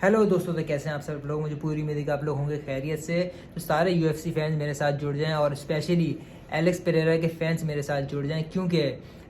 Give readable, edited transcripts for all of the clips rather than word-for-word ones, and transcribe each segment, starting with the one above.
Hello दोस्तों, तो कैसे हैं आप सब लोग। मुझे पूरी उम्मीद है कि आप लोग होंगे खैरियत से। तो सारे यूएफसी फैंस मेरे साथ जुड़ जाएं और स्पेशली एलेक्स पेरेरा के फैंस मेरे साथ जुड़ जाएं, क्योंकि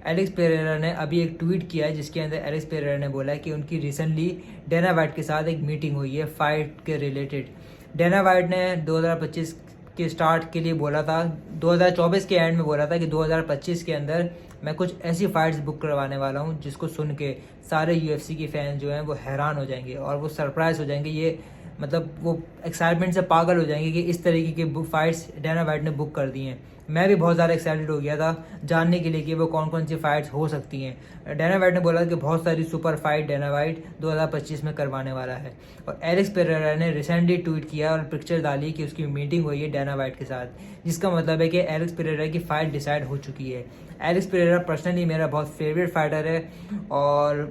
एलेक्स पेरेरा ने अभी एक ट्वीट किया है जिसके अंदर एलेक्स पेरेरा ने बोला है कि उनकी रिसेंटली डेना वाइट के साथ एक मीटिंग हुई है फाइट के रिलेटेड। डेना वाइट ने 2025 के स्टार्ट के लिए बोला था, 2024 के एंड में बोला था कि 2025 के अंदर मैं कुछ ऐसी फाइट्स बुक करवाने वाला हूँ जिसको सुन के सारे यूएफसी के फैंस जो हैं वो हैरान हो जाएंगे और वो सरप्राइज हो जाएंगे। ये मतलब वो एक्साइटमेंट से पागल हो जाएंगे कि इस तरीके की फाइट्स डेना वाइट ने बुक कर दी हैं। मैं भी बहुत ज़्यादा एक्साइटेड हो गया था जानने के लिए कि वो कौन कौन सी फाइट्स हो सकती हैं। डेना वाइट ने बोला कि बहुत सारी सुपर फाइट डेना वाइट 2025 में करवाने वाला है। और एलेक्स पेरेरा ने रिसेंटली ट्वीट किया और पिक्चर डाली कि उसकी मीटिंग हुई है डेना वाइट के साथ, जिसका मतलब है कि एलेक्स पेरेरा की फाइट डिसाइड हो चुकी है। एलेक्स पेरेरा पर्सनली मेरा बहुत फेवरेट फाइटर है और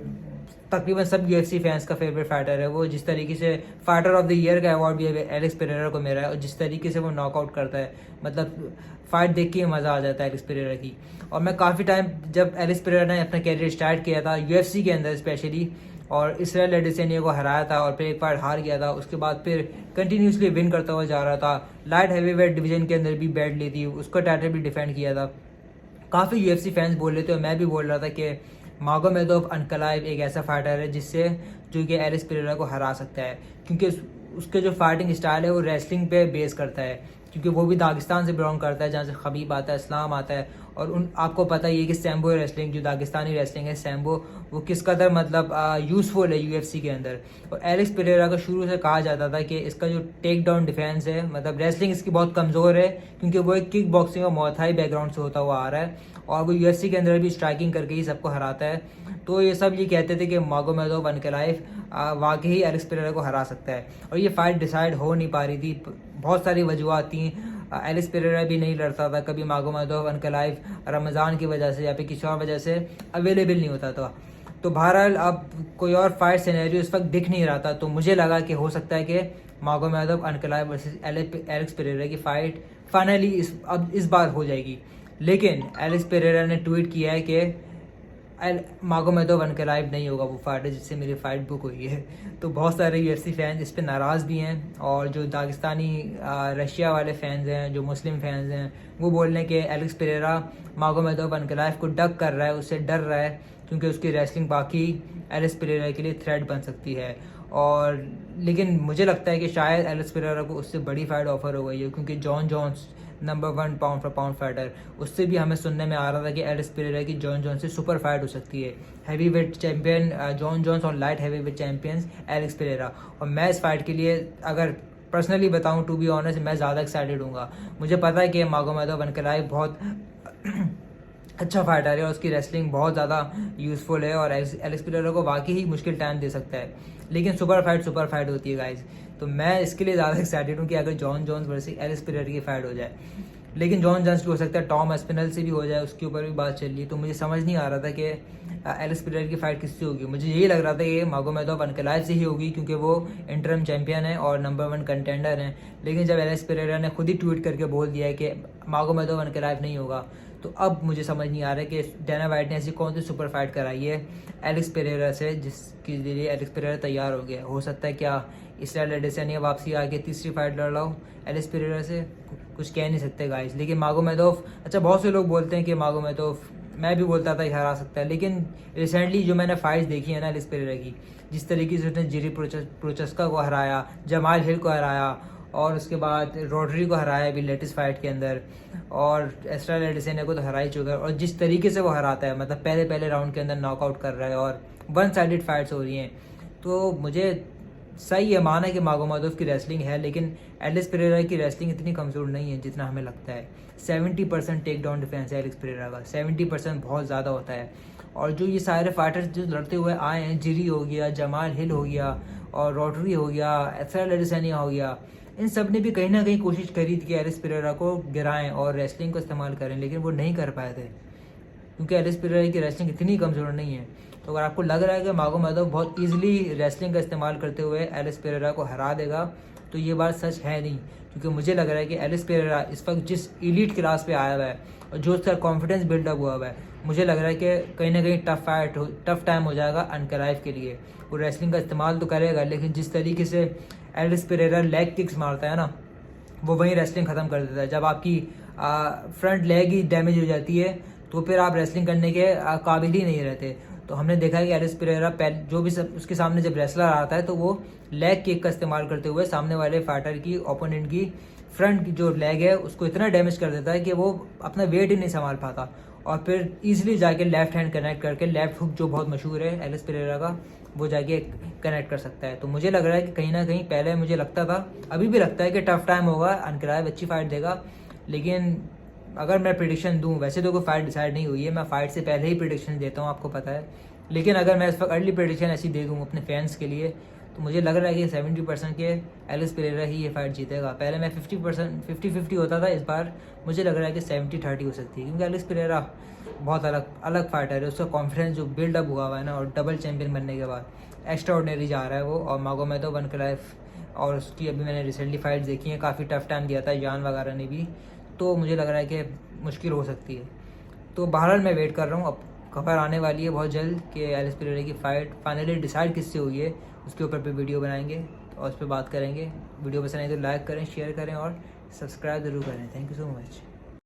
तकरीबन सब यूएफसी फैंस का फेवरेट फाइटर है वो। जिस तरीके से फाइटर ऑफ द ईयर का अवार्ड भी एलेक्स पेरेरा को मिला है और जिस तरीके से वो नॉकआउट करता है, मतलब फाइट देख के मज़ा आ जाता है एलेक्स पेरेरा की। और मैं काफ़ी टाइम जब एलेक्स पेरेरा ने अपना कैरियर स्टार्ट किया था यूएफसी के अंदर स्पेशली, और इसराइल एडेसेनिया को हराया था और फिर एक फाइट हार गया था, उसके बाद फिर कंटिन्यूसली विन करता हुआ जा रहा था। लाइट हैवीवेट डिवीजन के अंदर भी बेल्ट ली थी, उसका टाइटल भी डिफेंड किया था। काफ़ी यूएफसी फैंस बोल रहे थे और मैं भी बोल रहा था कि मागोमेदोव अनकलाइव एक ऐसा फाइटर है जिससे जो कि एलिस पेरेरा को हरा सकता है, क्योंकि उसके जो फाइटिंग स्टाइल है वो रेसलिंग पे बेस करता है, क्योंकि वो भी दागिस्तान से बिलोंग करता है जहाँ से खबीब आता है, इस्लाम आता है। और उन आपको पता ही है कि सैम्बो रेसलिंग जो दागिस्तानी रेसलिंग है सैम्बो, वो किस कदर मतलब यूज़फुल है यूएफसी के अंदर। और एलेक्स पेरेरा का शुरू से कहा जाता था कि इसका जो टेक डाउन डिफेंस है, मतलब रेसलिंग इसकी बहुत कमज़ोर है, क्योंकि वो एक किक बॉक्सिंग और मोथाई बैकग्राउंड से होता हुआ आ रहा है और वो यूएफसी के अंदर भी स्ट्राइकिंग करके ही सबको हराता है। तो ये सब ये कहते थे कि मागोमेदोव अनकलाइव वाकई एलेक्स पेरेरा को हरा सकता है और ये फाइट डिसाइड हो नहीं पा रही थी। बहुत सारी वजूहत थी। एलेक्स पेरेरा भी नहीं लड़ता था कभी, मागोमेदोव अनकलाइव रमज़ान की वजह से या फिर किसी और वजह से अवेलेबल नहीं होता था। तो बहरहाल अब कोई और फाइट सिनेरियो इस वक्त दिख नहीं रहा था, तो मुझे लगा कि हो सकता है कि मागोमेदोव अनकलाइव वर्सेस एलेक्स पेरेरा की फ़ाइट फाइनली इस बार हो जाएगी। लेकिन एलेक्स पेरेरा ने ट्वीट किया है कि मागोमेदोव अनकलाइव नहीं होगा वो फाइटर जिससे मेरी फ़ाइट बुक हुई है। तो बहुत सारे यूएफसी फैंस इस पर नाराज़ भी हैं और जो दागिस्तानी रशिया वाले फैंस हैं, जो मुस्लिम फैंस हैं, वो बोल रहे हैं कि एलेक्स पेरेरा मागोमेदोव अनकलाइव को डक कर रहा है, उससे डर रहा है, क्योंकि उसकी रेसलिंग बाकी एलेक्स पेरेरा के लिए थ्रेट बन सकती है। और लेकिन मुझे लगता है कि शायद एलेक्स पेरेरा को उससे बड़ी फाइट ऑफर हो गई है, क्योंकि Jon Jones number 1 pound for pound fighter, उससे भी हमें सुनने में आ रहा था कि एलेक्स पेरेरा की जॉन जॉन्स से सुपर फाइट हो सकती है। Heavy weight champion Jon Jones और light heavy weight champions Alex Pereira. और मैं इस फाइट के लिए अगर पर्सनली बताऊं, टू बी ऑनेस्ट, मैं ज़्यादा एक्साइटेड हूँ। मुझे पता है कि मागोमेदोव अनकलाइव बहुत अच्छा फाइटर है और उसकी रेसलिंग बहुत ज़्यादा यूज़फुल है और एलेक्स पेरेरा को वाकई ही मुश्किल टाइम दे सकता है। लेकिन सुपर फाइट होती है गाइज। तो मैं इसके लिए ज़्यादा एक्साइटेड हूँ कि अगर Jon Jones versus Alex Pereira की फाइट हो जाए। लेकिन जॉन जॉन्स भी हो सकता है, टॉम एस्पिनल से भी हो जाए, उसके ऊपर भी बात चल रही है। तो मुझे समझ नहीं आ रहा था कि एलेक्स पेरेरा की फाइट किससे होगी। मुझे यही लग रहा था कि मागोमेदोव अनकलाइव से ही होगी, क्योंकि वो इंटरम चैंपियन है और नंबर 1 कंटेंडर हैं। लेकिन जब एलेक्स पेरेरा ने खुद ही ट्वीट करके बोल दिया है कि मागोमेदोव अनकलाइव नहीं होगा, तो अब मुझे समझ नहीं आ रहा है कि डेना वाइट ने ऐसी कौन सी सुपर फाइट कराई है एलेक्स पेरेरा से जिसके लिए एलेक्स पेरेरा तैयार हो गया। हो सकता है क्या इसराइल एडेसेनिया वापसी आके तीसरी फाइट लड़ रहा हो एलेक्स पेरेरा से, कुछ कह नहीं सकते गाइस। लेकिन मागोमेदोव, अच्छा बहुत से लोग बोलते हैं कि मागोमेदोव, मैं भी बोलता था हरा सकता है, लेकिन रिसेंटली जो मैंने फाइट्स देखी है ना एलेक्स पेरेरा की, जिस तरीके से उसने जिरी प्रोचस्का को हराया, जमाल हिल को हराया और उसके बाद रॉड्री को हराया अभी लेटेस्ट फाइट के अंदर, और इसराइल एडेसेनिया को तो हरा ही चुका है। और जिस तरीके से वो हराता है, मतलब पहले राउंड के अंदर नॉकआउट कर रहा है और 1 साइडेड फाइट्स हो रही हैं, तो मुझे सही है माना कि मागोमेदोव की रेसलिंग है, लेकिन एलेक्स पेरेरा की रेसलिंग इतनी कमज़ोर नहीं है जितना हमें लगता है। 70% टेक डाउन डिफेंस है एलेक्स पेरेरा का, 70% बहुत ज़्यादा होता है। और जो ये सारे फाइटर्स जो लड़ते हुए आए हैं, जिरी हो गया, जमाल हिल हो गया और रॉड्री हो गया, इसराइल एडेसेनिया हो गया, इन सब ने भी कहीं ना कहीं कोशिश करी थी कि एलेक्स पेरेरा को गिराएं और रेसलिंग को इस्तेमाल करें, लेकिन वो नहीं कर पाए थे, क्योंकि एलेक्स पेरेरा की रेसलिंग इतनी कमज़ोर नहीं है। तो अगर आपको लग रहा है कि मागोमेदोव बहुत ईजिली रेसलिंग का इस्तेमाल करते हुए एलिस पेरेरा को हरा देगा, तो ये बात सच है नहीं। क्योंकि मुझे लग रहा है कि एलिस पेरेरा इस वक्त जिस एलीट क्लास पे आया हुआ है और जो उसका कॉन्फिडेंस बिल्डअप हुआ है, मुझे लग रहा है कि कहीं ना कहीं टफ टाइम हो जाएगा अनकराइव के लिए। वो रेसलिंग का इस्तेमाल तो करेगा, लेकिन जिस तरीके से एलिस पेरेरा लेग किक्स मारता है ना, वो वहीं रेसलिंग ख़त्म कर देता है। जब आपकी फ्रंट लेग ही डैमेज हो जाती है तो फिर आप रेसलिंग करने के काबिल ही नहीं रहते। तो हमने देखा है कि एलिस पेरेरा जो भी उसके सामने जब रेसलर आता है तो वो लेग किक का इस्तेमाल करते हुए सामने वाले फाइटर की, ओपोनेंट की फ्रंट की जो लेग है उसको इतना डैमेज कर देता है कि वो अपना वेट ही नहीं संभाल पाता, और फिर ईजिली जाके लेफ्ट हैंड कनेक्ट करके, लेफ्ट हुक जो बहुत मशहूर है एलिस पेरेरा का, वो जाके कनेक्ट कर सकता है। तो मुझे लग रहा है कि कहीं ना कहीं पहले मुझे लगता था, अभी भी लगता है कि टफ टाइम होगा, अनकराइव अच्छी फाइट देगा। लेकिन अगर मैं प्रिडिक्शन दूं, वैसे तो कोई फाइट डिसाइड नहीं हुई है, मैं फाइट से पहले ही प्रिडिक्शन देता हूं, आपको पता है। लेकिन अगर मैं इस वक्त अर्ली प्रिडिक्शन ऐसी दे दूं अपने फैंस के लिए, तो मुझे लग रहा है कि 70% के एलिस पेरेरा ही ये फाइट जीतेगा। पहले मैं 50-50 होता था, इस बार मुझे लग रहा है कि 70-30 हो सकती है, क्योंकि एलिस पेरेरा बहुत अलग फाइटर है। उसका कॉन्फिडेंस जो बिल्डअप हुआ है ना, और डबल चैंपियन बनने के बाद एक्स्ट्रा ऑर्डिनरी जा रहा है वो। और मागोमेदोव, अनकराइव और उसकी अभी मैंने रिसेंटली फाइट देखी है, काफ़ी टफ टाइम दिया था जान वगैरह ने भी। तो मुझे लग रहा है कि मुश्किल हो सकती है। तो बहरहाल मैं वेट कर रहा हूँ, अब खबर आने वाली है बहुत जल्द कि एलिस पेरेरा की फ़ाइट फाइनली डिसाइड किससे हुई है। उसके ऊपर पे वीडियो बनाएंगे और उस पर बात करेंगे। वीडियो पसंद आए तो लाइक करें, शेयर करें और सब्सक्राइब ज़रूर करें। Thank you so much.